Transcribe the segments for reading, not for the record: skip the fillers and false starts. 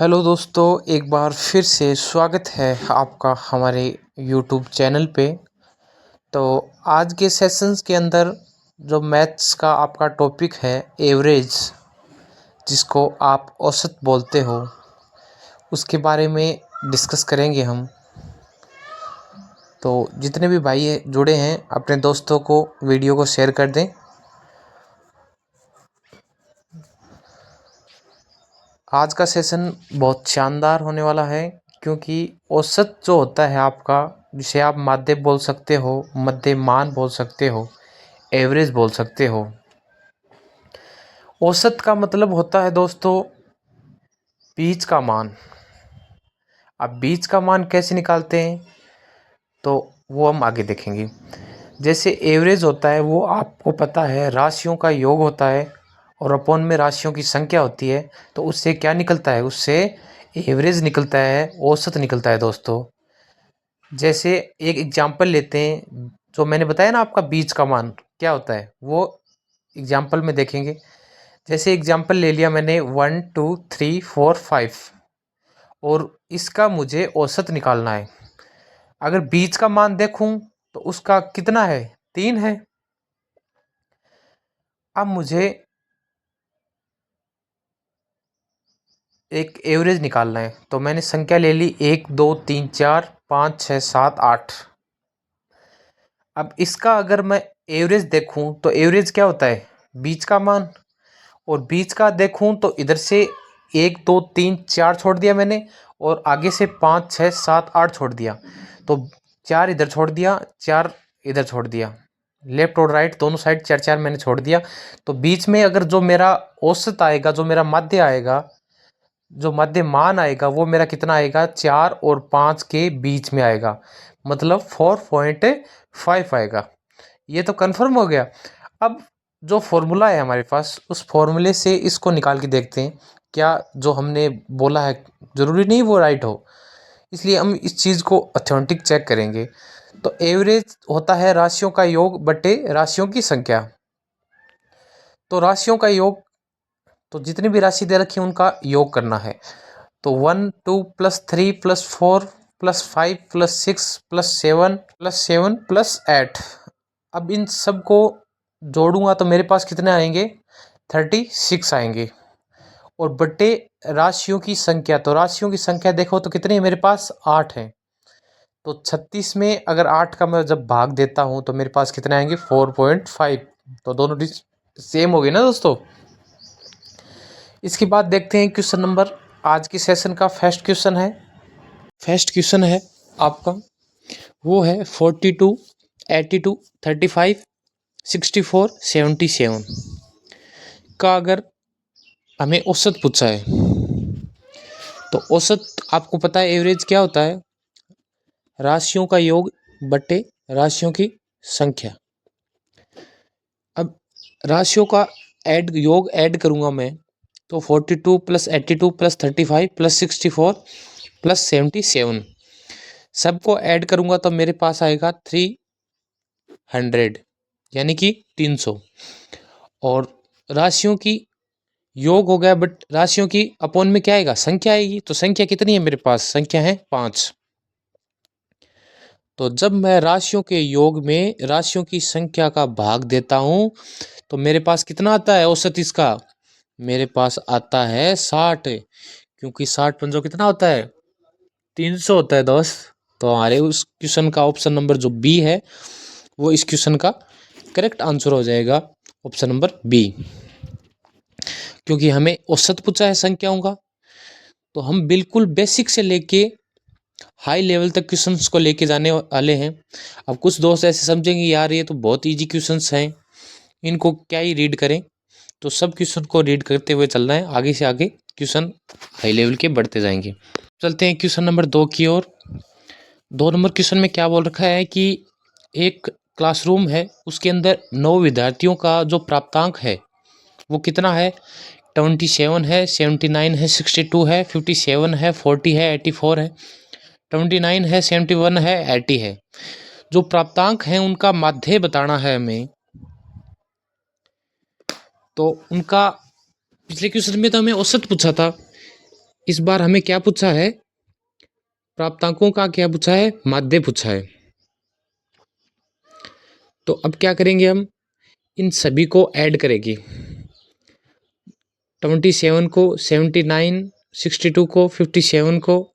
Hello दोस्तों, एक बार फिर से स्वागत है आपका हमारे यूट्यूब चैनल पे। तो आज के सेशंस के अंदर जो मैथ्स का आपका टॉपिक है एवरेज, जिसको आप औसत बोलते हो, उसके बारे में डिस्कस करेंगे हम। तो जितने भी भाई जुड़े हैं अपने दोस्तों को वीडियो को शेयर कर दें। आज का सेशन बहुत शानदार होने वाला है, क्योंकि औसत जो होता है आपका, जिसे आप माध्य बोल सकते हो, मध्यमान बोल सकते हो, एवरेज बोल सकते हो। औसत का मतलब होता है दोस्तों बीच का मान। अब बीच का मान कैसे निकालते हैं तो वो हम आगे देखेंगे। जैसे एवरेज होता है वो आपको पता है राशियों का योग होता है, और अपॉन में राशियों की संख्या होती है। तो उससे क्या निकलता है, उससे एवरेज निकलता है, औसत निकलता है दोस्तों। जैसे एक एग्जांपल लेते हैं, जो मैंने बताया ना आपका बीच का मान क्या होता है, वो एग्जांपल में देखेंगे। जैसे एग्जांपल ले लिया मैंने 1 2 3 4 5, और इसका मुझे औसत निकालना है। अगर बीच का मान देखूं तो उसका कितना है, 3 है। अब मुझे एक एवरेज निकालना है, तो मैंने संख्या ले ली 1 2 3 4 5 6 7 8। अब इसका अगर मैं एवरेज देखूं तो एवरेज क्या होता है, बीच का मान। और बीच का देखूं तो इधर से 1 2 3 4 छोड़ दिया मैंने, और आगे से 5 6 7 8 छोड़ दिया। तो 4 इधर छोड़ दिया, 4 इधर छोड़ दिया, लेफ्ट और राइट दोनों साइड 4 4 मैंने छोड़ दिया। तो बीच में अगर जो मेरा औसत आएगा, जो मेरा माध्य आएगा, जो मध्य मान आएगा, वो मेरा कितना आएगा, 4 और 5 के बीच में आएगा, मतलब 4.5 आएगा। ये तो कंफर्म हो गया। अब जो फॉर्मूला है हमारे पास, उस फॉर्मूले से इसको निकाल के देखते हैं क्या जो हमने बोला है ज़रूरी नहीं वो राइट हो, इसलिए हम इस चीज़ को ऑथेंटिक चेक करेंगे। तो एवरेज होता है राशियों का योग बटे राशियों की संख्या। तो राशियों का योग, तो जितनी भी राशि दे रखी है उनका योग करना है। तो 1 2 plus 3 plus 4 plus 5 plus 6 plus 7 plus 7 plus 8। अब इन सब को जोड़ूंगा तो मेरे पास कितने आएंगे, 36 आएंगे। और बटे राशियों की संख्या, तो राशियों की संख्या देखो तो कितनी है मेरे पास, 8 है। तो 36 में अगर 8 का मैं जब भाग देता हूँ तो मेरे पास कितने आएंगे, 4.5। तो दोनों सेम हो गए ना दोस्तों। इसके बाद देखते हैं क्वेश्चन नंबर, आज की सेशन का फर्स्ट क्वेश्चन है। फर्स्ट क्वेश्चन है आपका, वो है 42 82 35 64 77 का अगर हमें औसत पूछा है, तो औसत आपको पता है एवरेज क्या होता है, राशियों का योग बटे राशियों की संख्या। अब राशियों का योग ऐड करूंगा मैं, तो 42 प्लस 82 प्लस 35 प्लस 64 प्लस 77 सबको ऐड करूंगा तो मेरे पास आएगा 300, यानी कि 300। और राशियों की योग हो गया, बट राशियों की अपॉन में क्या आएगा, संख्या आएगी। तो संख्या कितनी है मेरे पास, संख्या है 5। तो जब मैं राशियों के योग में राशियों की संख्या का भाग देता हूं तो मेरे पास कितना आता है औसत इसका, मेरे पास आता है 60। क्योंकि 60 पंजों कितना होता है, 300 होता है दोस्त। तो हमारे उस क्वेश्चन का ऑप्शन नंबर जो बी है, वो इस क्वेश्चन का करेक्ट आंसर हो जाएगा, ऑप्शन नंबर बी। क्योंकि हमें औसत पूछा है संख्याओं का, तो हम बिल्कुल बेसिक से लेके हाई लेवल तक क्वेश्चंस को लेके जाने वाले हैं। अब कुछ दोस्त ऐसे समझेंगे यार ये तो बहुत इजी क्वेश्चंस हैं, इनको क्या ही रीड करें। तो सब क्वेश्चन को रीड करते हुए चलना है, आगे से आगे क्वेश्चन हाई लेवल के बढ़ते जाएंगे। चलते हैं क्वेश्चन नंबर 2 की ओर। 2 नंबर क्वेश्चन में क्या बोल रखा है कि एक क्लासरूम है, उसके अंदर 9 विद्यार्थियों का जो प्राप्तांक है वो कितना है, 27 है, 79 है, 62 है, 57 है, 40 है, 84 है, 29 है, 71 है, 80 है। जो प्राप्तांक हैं उनका माध्य बताना है हमें। तो उनका पिछले क्वेश्चन में तो हमें औसत पूछा था, इस बार हमें क्या पूछा है, प्राप्तांकों का क्या पूछा है, माध्य पूछा है। तो अब क्या करेंगे, हम इन सभी को ऐड करेंगे। 27 को 79, 62 को 57 को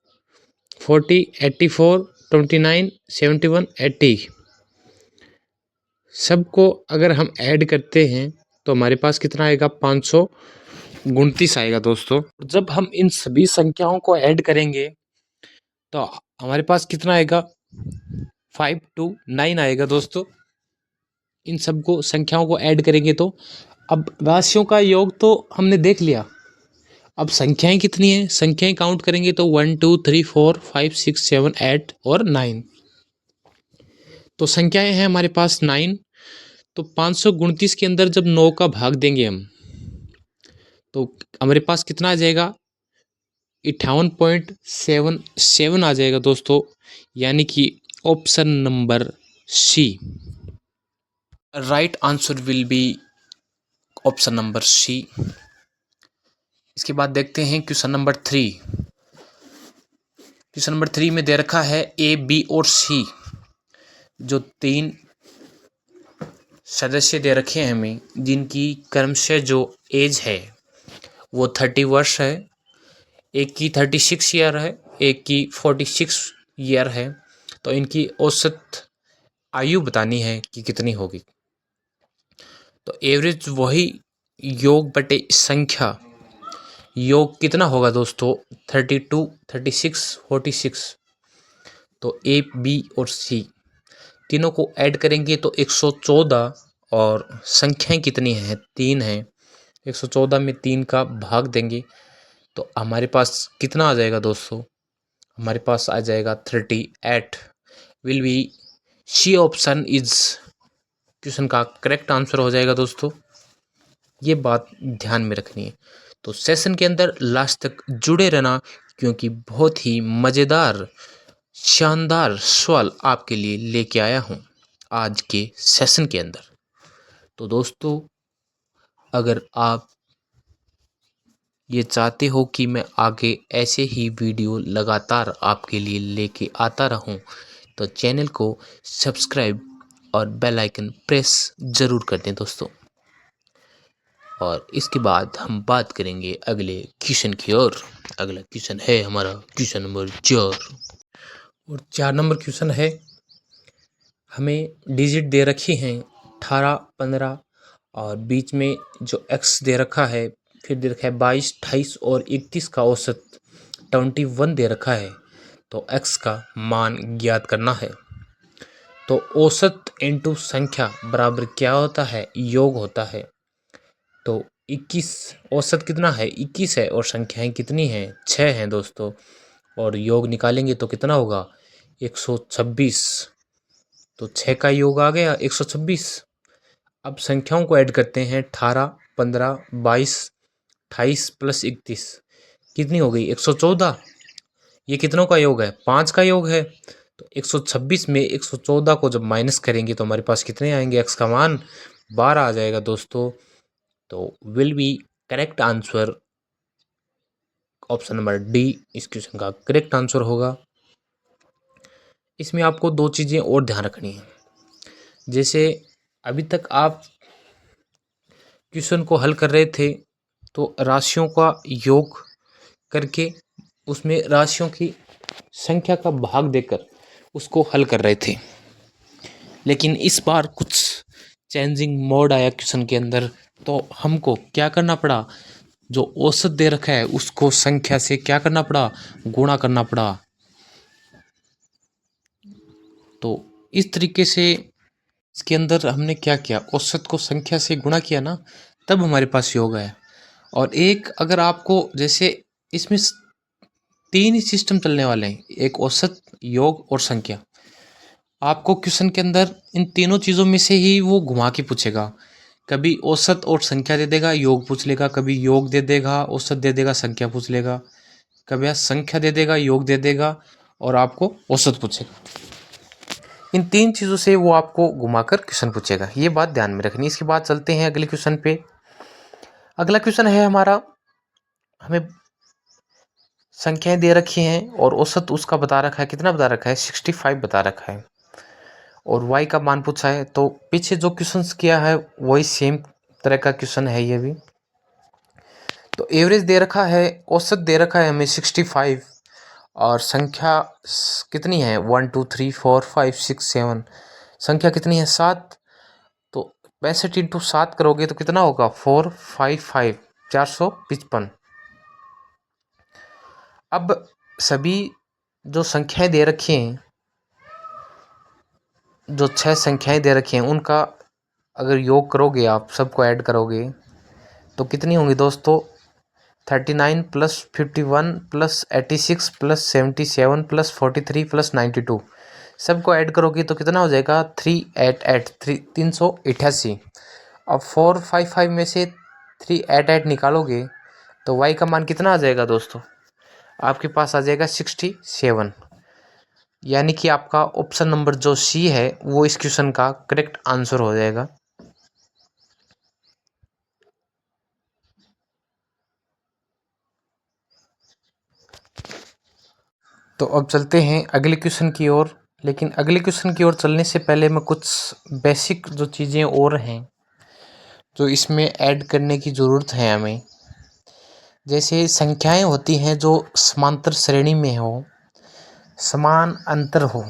40, 84, 29, 71, 80 सबको अगर हम ऐड करते हैं तो हमारे पास कितना आएगा, 529 आएगा दोस्तों। जब हम इन सभी संख्याओं को ऐड करेंगे तो हमारे पास कितना आएगा, 529 आएगा दोस्तों। इन सबको संख्याओं को ऐड करेंगे तो अब राशियों का योग तो हमने देख लिया। अब संख्याएं कितनी हैं, संख्याएं काउंट करेंगे तो 1 2 3 4 5 6 7 8 और 9। तो संख्याएं हैं हमारे पास 9। तो 529 के अंदर जब 9 का भाग देंगे हम तो हमारे पास कितना आ जाएगा, 58.77 आ जाएगा दोस्तों, यानी कि option number C. Right answer will be option number C. इसके बाद देखते हैं क्वेश्चन नंबर 3। क्वेश्चन नंबर 3 में दे रखा है ए बी और सी, जो 3 सदस्य दे रखे हैं हमें, जिनकी क्रमशः जो एज है वो 30 वर्ष है। एक की 36 ईयर है, एक की 46 ईयर है। तो इनकी औसत आयु बतानी है कि कितनी होगी। तो एवरेज वही योग बटे संख्या, योग कितना होगा दोस्तों, 32, 36, 46। तो ए बी और सी तीनों को ऐड करेंगे तो 114, और संख्याएं कितनी हैं, 3 हैं। 114 में 3 का भाग देंगे तो हमारे पास कितना आ जाएगा दोस्तों, हमारे पास आ जाएगा 38। Will be C option is question का करेक्ट आंसर हो जाएगा दोस्तों। ये बात ध्यान में रखनी है। तो सेशन के अंदर लास्ट तक जुड़े रहना, क्योंकि बहुत ही मज़ेदार शानदार सवाल आपके लिए लेके आया हूँ आज के सेशन के अंदर। तो दोस्तों, अगर आप ये चाहते हो कि मैं आगे ऐसे ही वीडियो लगातार आपके लिए लेके आता रहूं, तो चैनल को सब्सक्राइब और बेल आइकन प्रेस ज़रूर कर दें दोस्तों। और इसके बाद हम बात करेंगे अगले क्वेश्चन की ओर। अगला क्वेश्चन है हमारा क्वेश्चन नंबर 4। और 4 नंबर क्वेश्चन है, हमें डिजिट दे रखी हैं 18, 15, और बीच में जो एक्स दे रखा है, फिर दे रखा है 22, 28 और 31 का औसत 21 दे रखा है। तो एक्स का मान ज्ञात करना है। तो औसत इनटू संख्या बराबर क्या होता है, योग होता है। तो 21 औसत कितना है, 21 है, और संख्याएं कितनी हैं, 6 हैं दोस्तों। और योग निकालेंगे तो कितना होगा, 126। तो 6 का योग आ गया 126। अब संख्याओं को ऐड करते हैं, 18, 15, 22, 28 प्लस 31 कितनी हो गई, 114। ये कितनों का योग है, 5 का योग है। तो 126 में 114 को जब माइनस करेंगे तो हमारे पास कितने आएंगे, एक्स का मान 12 आ जाएगा दोस्तों। तो will be correct answer option number D इस क्वेश्चन का करेक्ट आंसर होगा। इसमें आपको 2 चीज़ें और ध्यान रखनी है। जैसे अभी तक आप क्वेश्चन को हल कर रहे थे तो राशियों का योग करके उसमें राशियों की संख्या का भाग देकर उसको हल कर रहे थे, लेकिन इस बार कुछ चेंजिंग मोड आया क्वेश्चन के अंदर। तो हमको क्या करना पड़ा, जो औसत दे रखा है उसको संख्या से क्या करना पड़ा, गुणा करना पड़ा। तो इस तरीके से इसके अंदर हमने क्या किया, औसत को संख्या से गुणा किया ना, तब हमारे पास योग आया। और एक अगर आपको जैसे इसमें 3 ही सिस्टम चलने वाले हैं, एक औसत, योग और संख्या। आपको क्वेश्चन के अंदर इन तीनों चीज़ों में से ही वो घुमा के पूछेगा। कभी औसत और संख्या दे देगा, योग पूछ लेगा, कभी योग दे देगा, औसत दे देगा, संख्या पूछ लेगा, कभी संख्या दे देगा, योग दे देगा, और आपको औसत पूछेगा। इन 3 चीज़ों से वो आपको घुमाकर क्वेश्चन पूछेगा, ये बात ध्यान में रखनी। इसके बाद चलते हैं अगले क्वेश्चन पे। अगला क्वेश्चन है हमारा, हमें संख्याएं दे रखी हैं और औसत उसका बता रखा है, कितना बता रखा है 65 बता रखा है, और y का मान पूछा है। तो पीछे जो क्वेश्चंस किया है वही सेम तरह का क्वेश्चन है ये भी। तो एवरेज दे रखा है, औसत दे रखा है हमें 65, और संख्या कितनी है 1 2 3 4 5 6 7, संख्या कितनी है 7। तो 65 इंटू 7 करोगे तो कितना होगा 455, 455। अब सभी जो संख्याएं दे रखी हैं, जो 6 संख्याएं दे रखी हैं, उनका अगर योग करोगे, आप सबको ऐड करोगे तो कितनी होंगी दोस्तों 39 plus 51 plus 86 plus 77 plus 43 plus 92, सबको ऐड करोगे तो कितना हो जाएगा 388, 388। अब 455 में से 388 निकालोगे तो y का मान कितना आ जाएगा दोस्तों, आपके पास आ जाएगा 67। यानी कि आपका ऑप्शन नंबर जो सी है वो इस क्वेश्चन का करेक्ट आंसर हो जाएगा। तो अब चलते हैं अगले क्वेश्चन की ओर। लेकिन अगले क्वेश्चन की ओर चलने से पहले मैं कुछ बेसिक जो चीज़ें और हैं जो इसमें ऐड करने की ज़रूरत है हमें। जैसे संख्याएं होती हैं जो समांतर श्रेणी में हो, समान अंतर हो,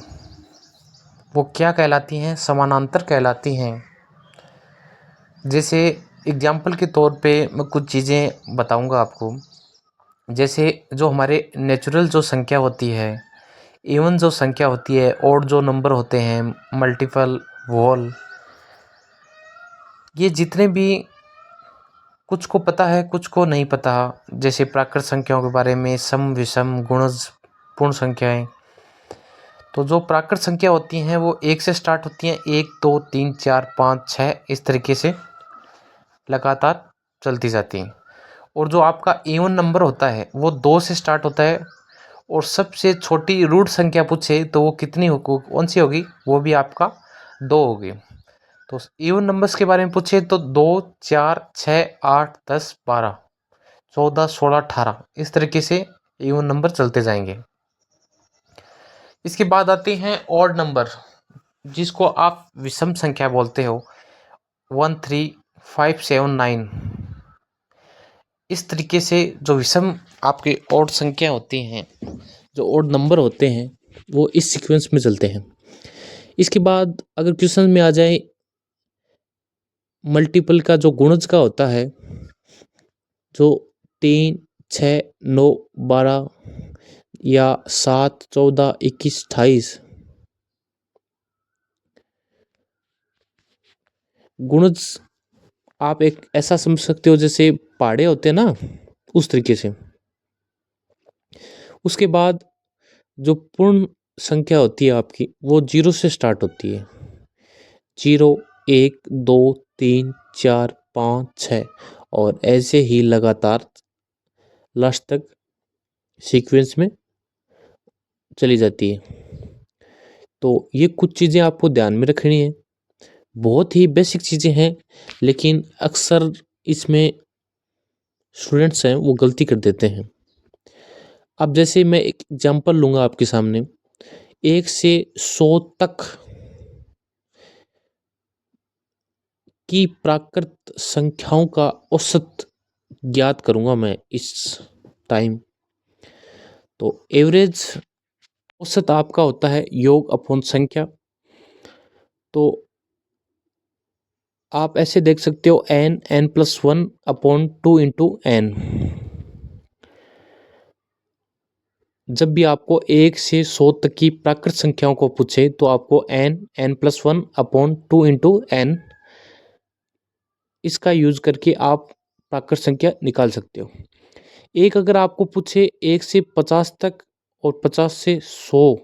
वो क्या कहलाती हैं, समानांतर कहलाती हैं। जैसे एग्जाम्पल के तौर पे मैं कुछ चीज़ें बताऊंगा आपको। जैसे जो हमारे नेचुरल जो संख्या होती है, इवन जो संख्या होती है, और जो नंबर होते हैं, मल्टीपल, वोल, ये जितने भी, कुछ को पता है कुछ को नहीं पता। जैसे प्राकृत संख्याओं के बारे में, सम, विषम, गुणज, पूर्ण संख्याएं। तो जो प्राकृत संख्या होती हैं वो 1 से स्टार्ट होती हैं, 1 2 3 4 5 6 इस तरीके से लगातार चलती जाती हैं। और जो आपका इवन नंबर होता है वो 2 से स्टार्ट होता है, और सबसे छोटी रूट संख्या पूछे तो वो कितनी हो, कौन सी होगी, वो भी आपका 2 होगी। तो इवन नंबर्स के बारे में पूछे तो 2 4 6 8 10 12 14 16 18 इस तरीके से इवन नंबर चलते जाएंगे। इसके बाद आते हैं ऑड नंबर, जिसको आप विषम संख्या बोलते हो, 1 3 5 7 9। इस तरीके से जो विषम आपके ऑड संख्या होती हैं, जो ऑड नंबर होते हैं, वो इस सीक्वेंस में चलते हैं। इसके बाद अगर क्वेश्चन में आ जाए मल्टीपल का, जो गुणज का होता है, जो 3 6 9 12 या 7 14 21 28, गुणज आप एक ऐसा समझ सकते हो जैसे पहाड़े होते हैं ना, उस तरीके से। उसके बाद जो पूर्ण संख्या होती है आपकी, वो 0 से स्टार्ट होती है, 0 1 2 3 4 5 6, और ऐसे ही लगातार लास्ट तक सीक्वेंस में चली जाती है। तो ये कुछ चीज़ें आपको ध्यान में रखनी है, बहुत ही बेसिक चीज़ें हैं, लेकिन अक्सर इसमें स्टूडेंट्स हैं वो गलती कर देते हैं। अब जैसे मैं एक एग्जांपल लूँगा आपके सामने, 1 से 100 तक की प्राकृत संख्याओं का औसत ज्ञात करूँगा मैं इस टाइम। तो एवरेज औसत आपका होता है योग अपॉन संख्या। तो आप ऐसे देख सकते हो n+1 अपॉन 2 इंटू एन। जब भी आपको 1 से 100 तक की प्राकृत संख्याओं को पूछे तो आपको n+1 अपॉन 2 इंटू एन, इसका यूज करके आप प्राकृत संख्या निकाल सकते हो। एक अगर आपको पूछे 1 से 50 तक और 50 से 100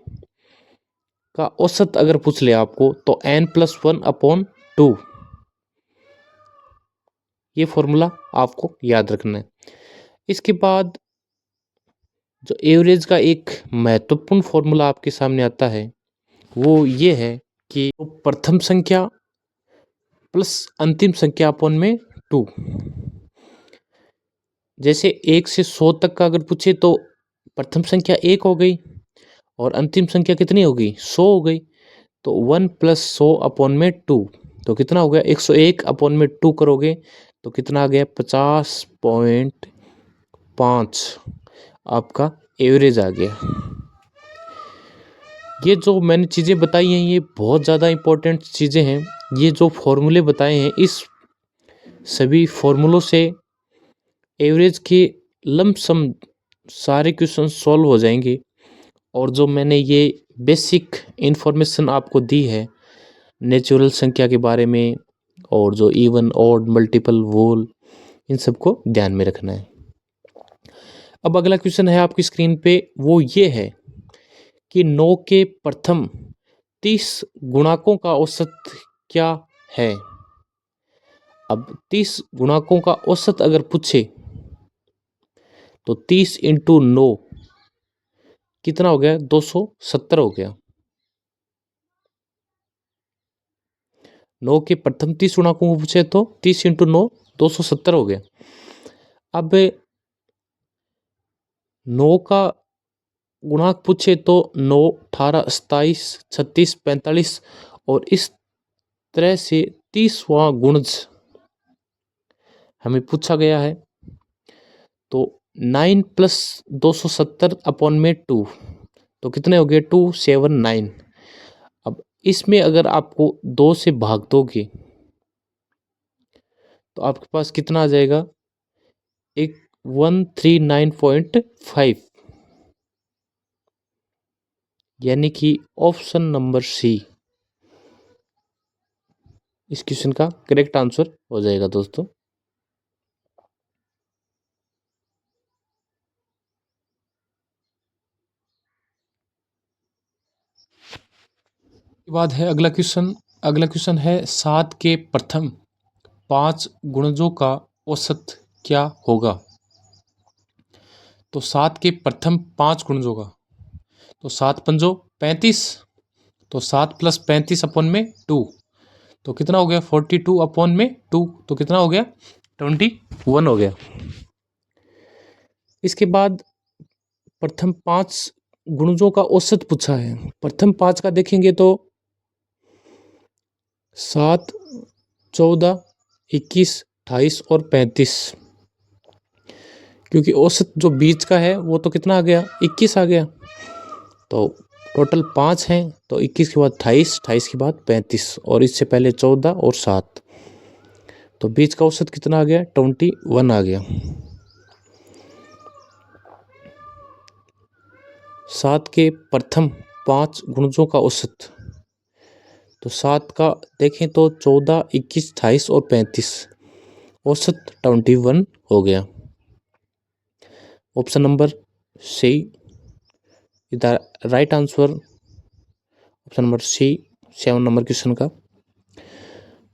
का औसत अगर पूछ ले आपको, तो n+1 अपॉन 2, ये फॉर्मूला आपको याद रखना है। इसके बाद जो एवरेज का एक महत्वपूर्ण फॉर्मूला आपके सामने आता है, वो ये है कि प्रथम संख्या प्लस अंतिम संख्या अपॉन में 2। जैसे 1 से 100 तक का अगर पूछे तो प्रथम संख्या 1 हो गई और अंतिम संख्या कितनी हो गई, 100 हो गई। तो 1 + 100 अपॉन में 2, तो कितना हो गया, 101 अपॉन में 2 करोगे तो कितना आ गया, 50.5 आपका एवरेज आ गया। ये जो मैंने चीज़ें बताई हैं ये बहुत ज़्यादा इम्पोर्टेंट चीज़ें हैं। ये जो फॉर्मूले बताए हैं इस सभी फॉर्मूलों से एवरेज के लमसम सारे क्वेश्चन सॉल्व हो जाएंगे। और जो मैंने ये बेसिक इन्फॉर्मेशन आपको दी है नेचुरल संख्या के बारे में और जो इवन ऑड मल्टीपल वोल, इन सबको ध्यान में रखना है। अब अगला क्वेश्चन है आपकी स्क्रीन पे, वो ये है कि 9 के प्रथम 30 गुणाकों का औसत क्या है। अब 30 गुणाकों का औसत अगर पूछे तो 30 × 9 कितना हो गया, 270 हो गया। 9 के प्रथम 30 गुणाकों को पूछे तो 30 × 9 270 हो गया। अब 9 का गुणांक पूछे तो 9, 18, 27, 36, 45 और इस तरह से 30वां गुणज हमें पूछा गया है। तो 9 + 270 अपॉन में 2, तो कितने हो गए, 279। अब इसमें अगर आपको 2 से भाग दोगे तो आपके पास कितना आ जाएगा, 139.5, यानी कि ऑप्शन नंबर सी इस क्वेश्चन का करेक्ट आंसर हो जाएगा दोस्तों। के बाद है अगला क्वेश्चन। अगला क्वेश्चन है 7 के प्रथम 5 गुणजों का औसत क्या होगा। तो 7 के प्रथम 5 गुणजों का, तो 7 × 5 = 35, तो 7 + 35 अपॉन में 2, तो कितना हो गया, 42 अपॉन में 2, तो कितना हो गया, 21 हो गया। इसके बाद प्रथम 5 गुणजों का औसत पूछा है। प्रथम 5 का देखेंगे तो 7, 14, 21, 28 और 35, क्योंकि औसत जो बीच का है वो तो कितना आ गया, 21 आ गया। तो टोटल 5 हैं, तो 21 के बाद 28, 28 के बाद 35 और इससे पहले 14 और 7, तो बीच का औसत कितना आ गया, 21 आ गया। 7 के प्रथम 5 गुणजों का औसत, तो 7 का देखें तो 14, 21, 28 और 35, औसत 21 हो गया। ऑप्शन नंबर सी इधर right answer, option number C 7 number question का।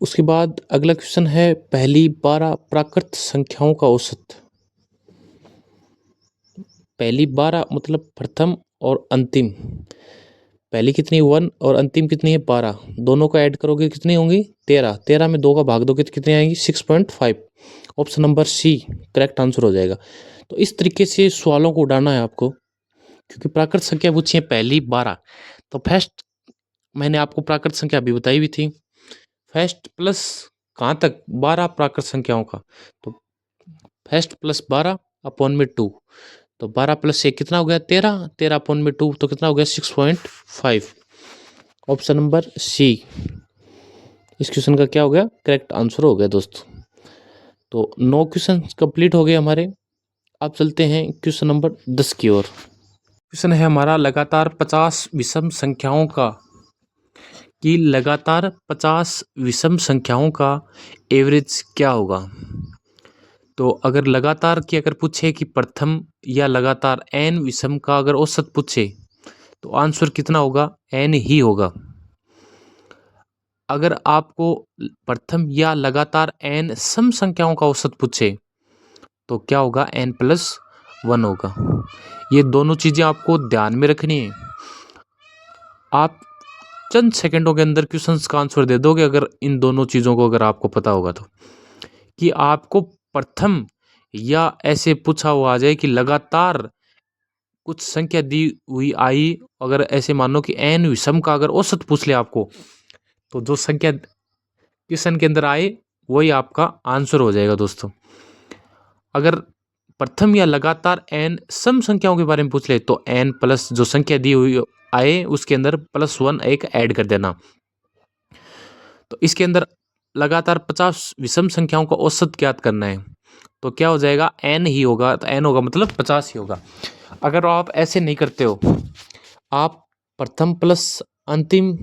उसके बाद अगला क्वेश्चन है पहली 12 प्राकृत संख्याओं का औसत। पहली 12 मतलब प्रथम और अंतिम, पहली कितनी 1 और अंतिम कितनी है 12, दोनों को ऐड करोगे कितनी होंगी 13, 13 में 2 का भाग दोगे तो कितनी आएंगी 6.5। Option number C correct answer हो जाएगा। तो इस तरीके से सवालों को उड़ाना है आपको, क्योंकि प्राकृत संख्या पूछी है पहली 12, तो फर्स्ट मैंने आपको प्राकृत संख्या अभी बताई हुई थी, फर्स्ट प्लस कहाँ तक 12 प्राकृत संख्याओं का, तो फर्स्ट + 12 अपॉन में 2, तो 12 + 1 कितना हो गया 13, 13 अपॉन में 2 तो कितना हो गया 6.5। ऑप्शन नंबर सी इस क्वेश्चन का क्या हो गया, करेक्ट आंसर हो गया दोस्तों। तो 9 क्वेश्चन कंप्लीट हो गए हमारे। अब चलते हैं क्वेश्चन नंबर 10 की ओर। क्वेश्चन है हमारा लगातार 50 विषम संख्याओं का, कि लगातार 50 विषम संख्याओं का एवरेज क्या होगा। तो अगर लगातार की अगर पूछे कि प्रथम या लगातार n विषम का अगर औसत पूछे तो आंसर कितना होगा, n ही होगा। अगर आपको प्रथम या लगातार n सम संख्याओं का औसत पूछे तो क्या होगा, n + 1 होगा। ये दोनों चीज़ें आपको ध्यान में रखनी है। आप चंद सेकंडों के अंदर क्वेश्चंस का आंसर दे दोगे अगर इन दोनों चीज़ों को अगर आपको पता होगा तो, कि आपको प्रथम या ऐसे पूछा हुआ आ जाए कि लगातार कुछ संख्या दी हुई आई, अगर ऐसे मानो कि n विषम का अगर औसत पूछ ले आपको, तो जो संख्या क्वेश्चन के अंदर आए वही आपका आंसर हो जाएगा दोस्तों। अगर प्रथम या लगातार n सम संख्याओं के बारे में पूछ ले तो n प्लस जो संख्या दी हुई आए उसके अंदर +1 एक ऐड कर देना। तो इसके अंदर लगातार 50 विषम संख्याओं का औसत ज्ञात करना है, तो क्या हो जाएगा, n ही होगा, तो n होगा मतलब 50 ही होगा। अगर आप ऐसे नहीं करते हो, आप प्रथम प्लस अंतिम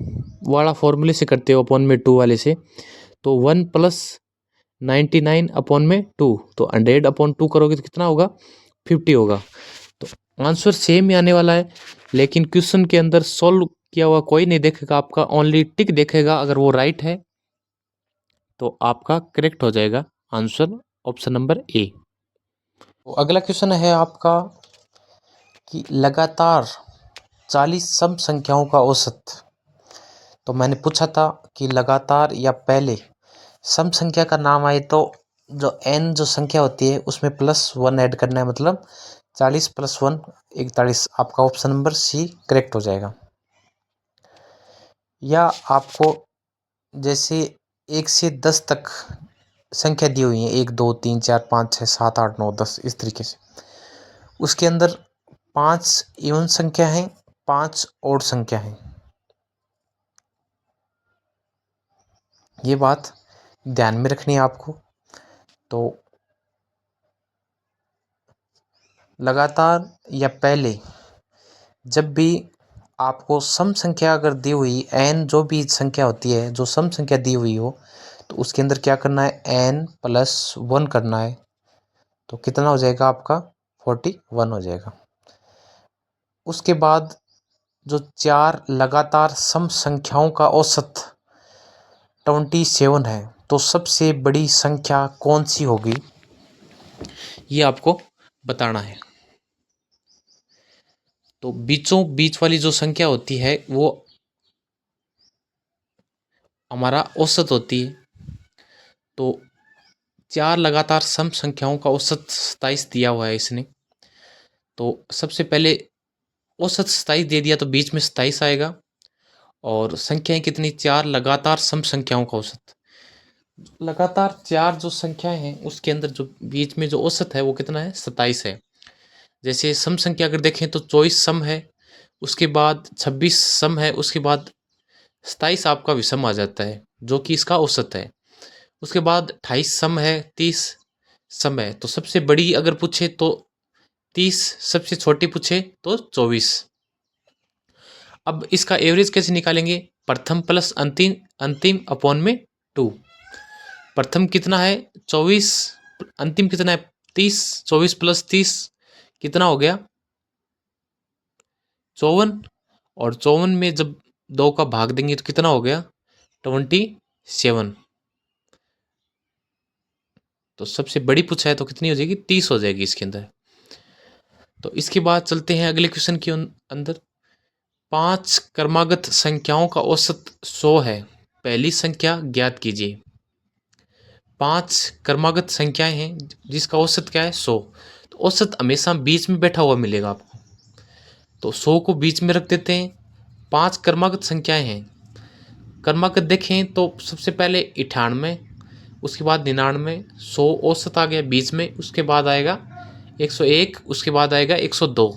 वाला फॉर्मूले से करते हो अपॉन में 2 वाले से, तो 1 प्लस 99 अपॉन में 2, तो 100/2 करोगे तो कितना होगा, 50 होगा। तो आंसर सेम ही आने वाला है, लेकिन क्वेश्चन के अंदर सॉल्व किया हुआ कोई नहीं देखेगा आपका, ओनली टिक देखेगा। अगर वो राइट है तो आपका करेक्ट हो जाएगा आंसर, ऑप्शन नंबर ए। तो अगला क्वेश्चन है आपका कि लगातार 40 सम संख्याओं का औसत। तो मैंने पूछा था कि लगातार या पहले सम संख्या का नाम आए तो जो n जो संख्या होती है उसमें +1 ऐड करना है, मतलब 40 + 1 41। आपका ऑप्शन नंबर सी करेक्ट हो जाएगा। या आपको जैसे 1 से 10 तक संख्या दी हुई है, 1 2 3 4 5 6 7 8 9 10, इस तरीके से। उसके अंदर 5 इवन संख्या है, 5 ओड संख्या है। ये बात ध्यान में रखनी है आपको। तो लगातार या पहले जब भी आपको सम संख्या अगर दी हुई n, जो भी संख्या होती है जो सम संख्या दी हुई हो, तो उसके अंदर क्या करना है, n + 1 करना है। तो कितना हो जाएगा आपका, 41 हो जाएगा। उसके बाद जो 4 लगातार सम संख्याओं का औसत 27 है, तो सबसे बड़ी संख्या कौन सी होगी, ये आपको बताना है। तो बीचों बीच वाली जो संख्या होती है वो हमारा औसत होती है। तो 4 लगातार सम संख्याओं का औसत 27 दिया हुआ है इसने। तो सबसे पहले औसत 27 दे दिया तो बीच में 27 आएगा, और संख्याएं कितनी, 4 लगातार सम संख्याओं का औसत। लगातार 4 जो संख्याएं हैं उसके अंदर जो बीच में जो औसत है वो कितना है, 27 है। जैसे सम संख्या अगर देखें तो 24 सम है, उसके बाद 26 सम है, उसके बाद 27 आपका विषम आ जाता है जो कि इसका औसत है। उसके बाद 28 सम है, 30 सम है। तो सबसे बड़ी अगर पूछे तो 30, सबसे छोटी पूछे तो 24। अब इसका एवरेज कैसे निकालेंगे, प्रथम प्लस अंतिम, अंतिम अपॉन में 2। प्रथम कितना है 24, अंतिम कितना है 30, 24 + 30 कितना हो गया, 54। और 54 में जब 2 का भाग देंगे तो कितना हो गया, 27। तो सबसे बड़ी पूछा है तो कितनी हो जाएगी, 30 हो जाएगी इसके अंदर। तो इसके बाद चलते हैं अगले क्वेश्चन के अंदर। 5 क्रमागत संख्याओं का औसत 100 है, पहली संख्या ज्ञात कीजिए। 5 क्रमागत संख्याएं हैं जिसका औसत क्या है, 100। तो औसत हमेशा बीच में बैठा हुआ मिलेगा आपको, तो 100 को बीच में रख देते हैं। 5 क्रमागत संख्याएं हैं, क्रमागत देखें तो सबसे पहले 98, उसके बाद 99, 100 औसत आ गया बीच में, उसके बाद आएगा 101, उसके बाद आएगा 102।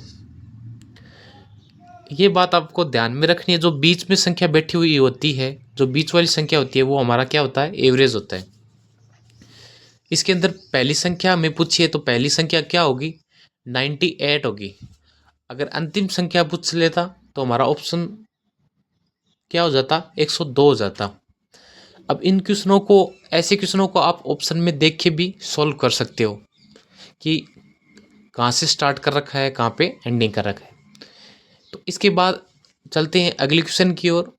ये बात आपको ध्यान में रखनी है, जो बीच में संख्या बैठी हुई होती है, जो बीच वाली संख्या होती है वो हमारा क्या होता है, एवरेज होता है। इसके अंदर पहली संख्या हमें पूछी है तो पहली संख्या क्या होगी, 98 होगी। अगर अंतिम संख्या पूछ लेता तो हमारा ऑप्शन क्या हो जाता, 102 हो जाता। अब इन क्वेश्चनों को, ऐसे क्वेश्चनों को आप ऑप्शन में देख के भी सॉल्व कर सकते हो कि कहाँ से स्टार्ट कर रखा है, कहाँ पे एंडिंग कर रखा है। तो इसके बाद चलते हैं अगले क्वेश्चन की ओर।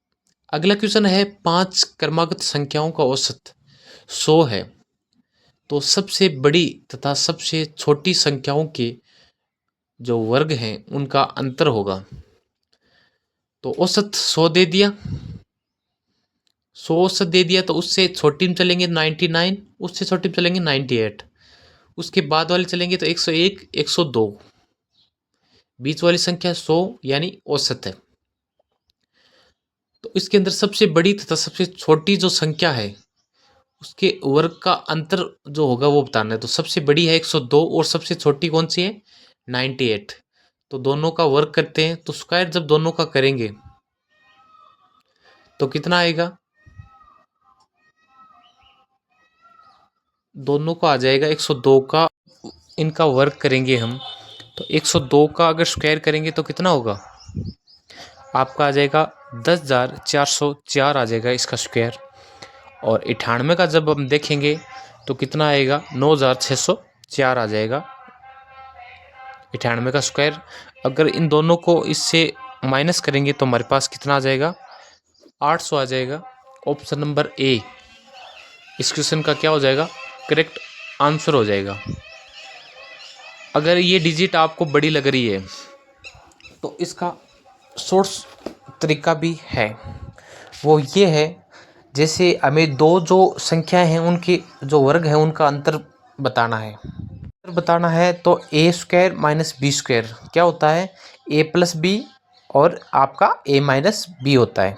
अगला क्वेश्चन है 5 क्रमागत संख्याओं का औसत 100 है, तो सबसे बड़ी तथा सबसे छोटी संख्याओं के जो वर्ग हैं उनका अंतर होगा। तो औसत 100 दे दिया, 100 औसत दे दिया, तो उससे छोटी में चलेंगे 99, उससे छोटी में चलेंगे 98, उसके बाद वाले चलेंगे तो 101, 102। बीच वाली संख्या 100 यानी औसत है। तो इसके अंदर सबसे बड़ी तथा सबसे छोटी जो संख्या है उसके वर्ग का अंतर जो होगा वो बताना है। तो सबसे बड़ी है 102 और सबसे छोटी कौन सी है 98। तो दोनों का वर्ग करते हैं तो स्क्वायर जब दोनों का करेंगे तो कितना आएगा, दोनों का आ जाएगा 102 का, इनका वर्ग करेंगे हम तो 102 का अगर स्क्वायर करेंगे तो कितना होगा आपका आ जाएगा 10,404 आ जाएगा इसका स्क्वायर। और 98 का जब हम देखेंगे तो कितना आएगा 9,604 आ जाएगा 98 का स्क्वायर। अगर इन दोनों को इससे माइनस करेंगे तो हमारे पास कितना आ जाएगा 800 आ जाएगा। ऑप्शन नंबर ए इस क्वेश्चन का क्या हो जाएगा करेक्ट आंसर हो जाएगा। अगर ये डिजिट आपको बड़ी लग रही है तो इसका सोर्स तरीका भी है, वो ये है जैसे हमें दो जो संख्याएं हैं उनके जो वर्ग है उनका अंतर बताना है। अंतर बताना है तो ए स्क्वायर माइनस बी स्क्वायर क्या होता है ए प्लस बी और आपका ए माइनस बी होता है।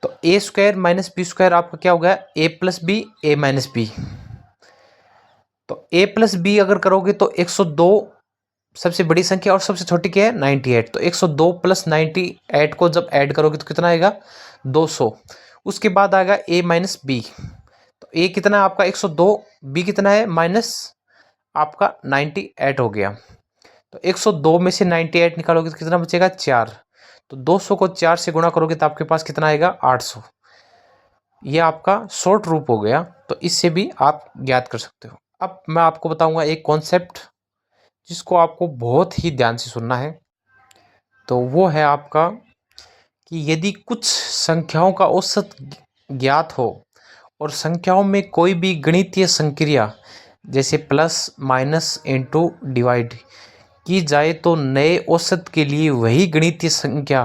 तो ए स्क्वायर माइनस बी स्क्वायर आपका क्या होगा ए प्लस बी ए माइनस बी। तो ए प्लस बी अगर करोगे तो 102 सबसे बड़ी संख्या और सबसे छोटी क्या है 98। तो 102 प्लस 98 को जब ऐड करोगे तो कितना आएगा 200। उसके बाद आएगा ए माइनस बी। तो ए कितना है आपका 102, बी कितना है माइनस आपका 98 हो गया। तो 102 में से 98 निकालोगे तो कितना बचेगा 4। तो 200 को 4 से गुणा करोगे तो आपके पास कितना आएगा 800। यह आपका शॉर्ट रूप हो गया, तो इससे भी आप ज्ञात कर सकते हो। अब मैं आपको बताऊंगा एक कॉन्सेप्ट जिसको आपको बहुत ही ध्यान से सुनना है। तो वो है आपका कि यदि कुछ संख्याओं का औसत ज्ञात हो और संख्याओं में कोई भी गणितीय संक्रिया जैसे प्लस माइनस इनटू डिवाइड की जाए तो नए औसत के लिए वही गणितीय संख्या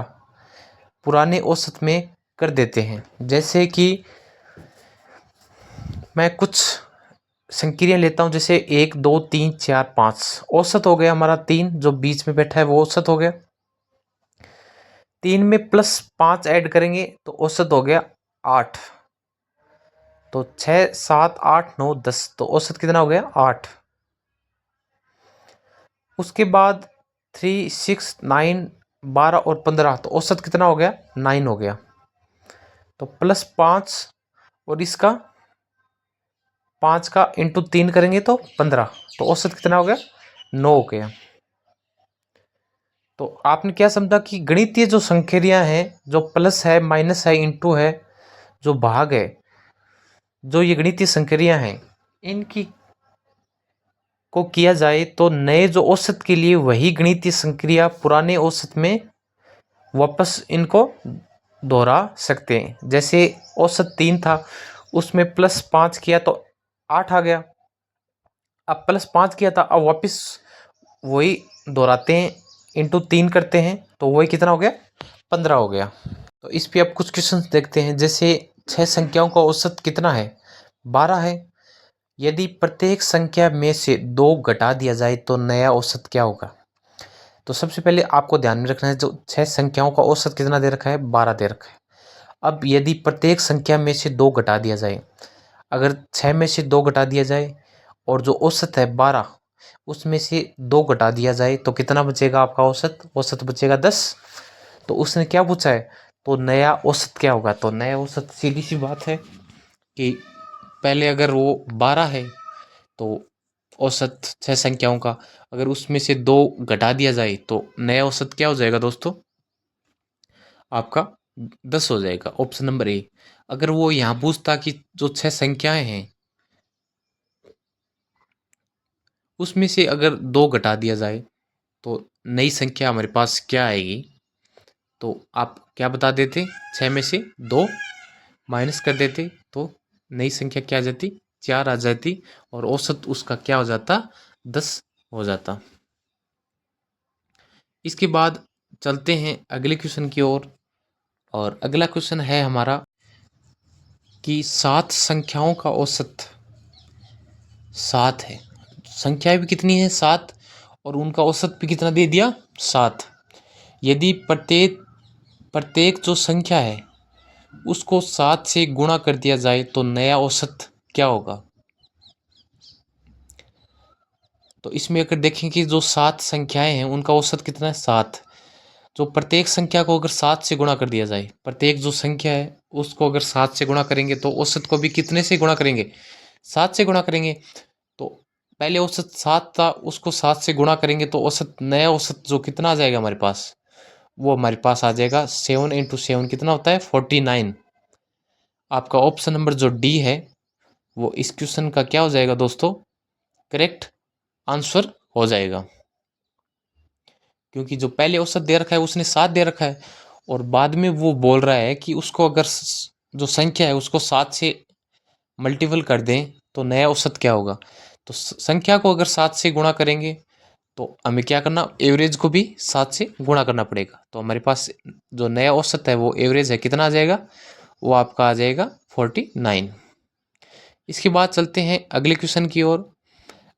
पुराने औसत में कर देते हैं। जैसे कि मैं कुछ संक्रिया लेता हूँ, जैसे 1 2 3 4 5 औसत हो गया हमारा 3, जो बीच में बैठा है वो औसत हो गया। 3 में प्लस 5 ऐड करेंगे तो औसत हो गया 8। तो 6 7 8 9 10 तो औसत कितना हो गया 8। उसके बाद 3 6 9 12 और 15 तो औसत कितना हो गया 9 हो गया। तो प्लस 5 और इसका 5 का इंटू 3 करेंगे तो 15 तो औसत कितना हो गया 9 हो गया। तो आपने क्या समझा कि गणितीय जो संख्याएं हैं, जो प्लस है माइनस है इंटू है जो भाग है, जो ये गणितीय संक्रियाएं हैं इनकी को किया जाए तो नए जो औसत के लिए वही गणितीय संक्रिया पुराने औसत में वापस इनको दोहरा सकते हैं। जैसे औसत 3 था उसमें प्लस 5 किया तो 8 आ गया। अब प्लस 5 किया था अब वापस वही दोहराते हैं इंटू 3 करते हैं तो वही कितना हो गया 15 हो गया। तो इस पे अब कुछ क्वेश्चन देखते हैं। जैसे 6 संख्याओं का औसत कितना है 12 है। यदि प्रत्येक संख्या में से 2 घटा दिया जाए तो नया औसत क्या होगा। तो सबसे पहले आपको ध्यान में रखना है जो 6 संख्याओं का औसत कितना दे रखा है 12 दे रखा है। अब यदि प्रत्येक संख्या में से 2 घटा दिया जाए, अगर 6 में से 2 घटा दिया जाए और जो औसत है 12 उसमें से 2 घटा दिया जाए तो कितना बचेगा आपका औसत, औसत बचेगा 10। तो उसने क्या पूछा है तो नया औसत क्या होगा। तो नया औसत सीधी सी बात है कि पहले अगर वो 12 है तो औसत 6 संख्याओं का अगर उसमें से 2 घटा दिया जाए तो नया औसत क्या हो जाएगा दोस्तों आपका 10 हो जाएगा। Option number A. अगर वो यहाँ पूछता कि जो 6 संख्याएं हैं उसमें से अगर 2 घटा दिया जाए तो नई संख्या हमारे पास क्या आएगी, तो आप क्या बता देते 6 में से 2 माइनस कर देते तो नई संख्या क्या आ जाती 4 आ जाती और औसत उसका क्या हो जाता 10 हो जाता। इसके बाद चलते हैं अगले क्वेश्चन की ओर। और अगला क्वेश्चन है हमारा कि 7 संख्याओं का औसत 7 है। संख्याएं भी कितनी है 7 और उनका औसत भी कितना दे दिया, 7। यदि प्रत्येक जो संख्या है उसको 7 से गुणा कर दिया जाए तो नया औसत क्या होगा। तो इसमें अगर देखें कि जो 7 संख्याएं हैं उनका औसत कितना है, 7। जो प्रत्येक संख्या को अगर 7 से गुणा कर दिया जाए, प्रत्येक जो संख्या है उसको अगर 7 से गुणा करेंगे तो औसत को भी कितने से गुणा करेंगे, 7 से गुणा करेंगे। तो पहले औसत 7 था, उसको 7 से गुणा करेंगे तो औसत, नया औसत जो कितना आ जाएगा हमारे पास, वो हमारे पास आ जाएगा 7 × 7 कितना होता है, 49। आपका ऑप्शन नंबर जो डी है वो इस क्वेश्चन का क्या हो जाएगा दोस्तों, करेक्ट आंसर हो जाएगा। क्योंकि जो पहले औसत दे रखा है उसने 7 दे रखा है, और बाद में वो बोल रहा है कि उसको अगर जो संख्या है उसको 7 से मल्टीपल कर दें तो नया औसत क्या होगा। तो संख्या को अगर 7 से गुणा करेंगे तो हमें क्या करना, एवरेज को भी 7 से गुणा करना पड़ेगा। तो हमारे पास जो नया औसत है वो एवरेज है, कितना आ जाएगा, वो आपका आ जाएगा 49। इसके बाद चलते हैं अगले क्वेश्चन की ओर।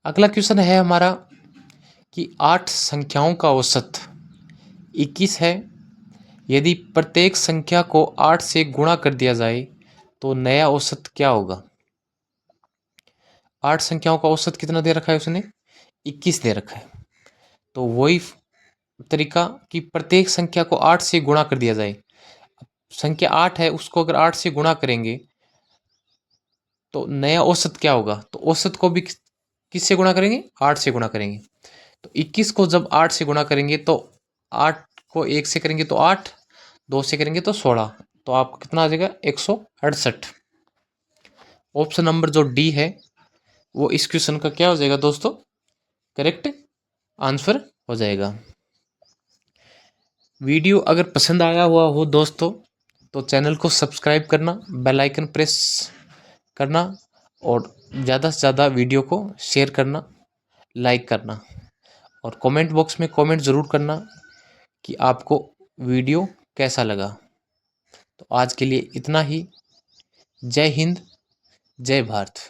अगला क्वेश्चन है हमारा कि 8 संख्याओं का औसत 21 है। यदि प्रत्येक संख्या को 8 से गुणा कर दिया जाए तो नया औसत क्या होगा। 8 संख्याओं का औसत कितना दे रखा है उसने, 21 दे रखा है। तो वही तरीका कि प्रत्येक संख्या को 8 से गुणा कर दिया जाए। संख्या 8 है, उसको अगर 8 से गुणा करेंगे तो नया औसत क्या होगा। तो औसत को भी किससे गुणा करेंगे, 8 से गुणा करेंगे। तो 21 को जब 8 से गुणा करेंगे तो 8 को 1 से करेंगे तो 8, 2 से करेंगे तो 16, तो आपको कितना आ जाएगा, 168। ऑप्शन नंबर जो डी है वो इस क्वेश्चन का क्या हो जाएगा दोस्तों, करेक्ट आंसर हो जाएगा। वीडियो अगर पसंद आया हुआ हो दोस्तों तो चैनल को सब्सक्राइब करना, बेल आइकन प्रेस करना, और ज़्यादा से ज़्यादा वीडियो को शेयर करना, लाइक करना, और कमेंट बॉक्स में कमेंट ज़रूर करना कि आपको वीडियो कैसा लगा। तो आज के लिए इतना ही। जय हिंद, जय भारत।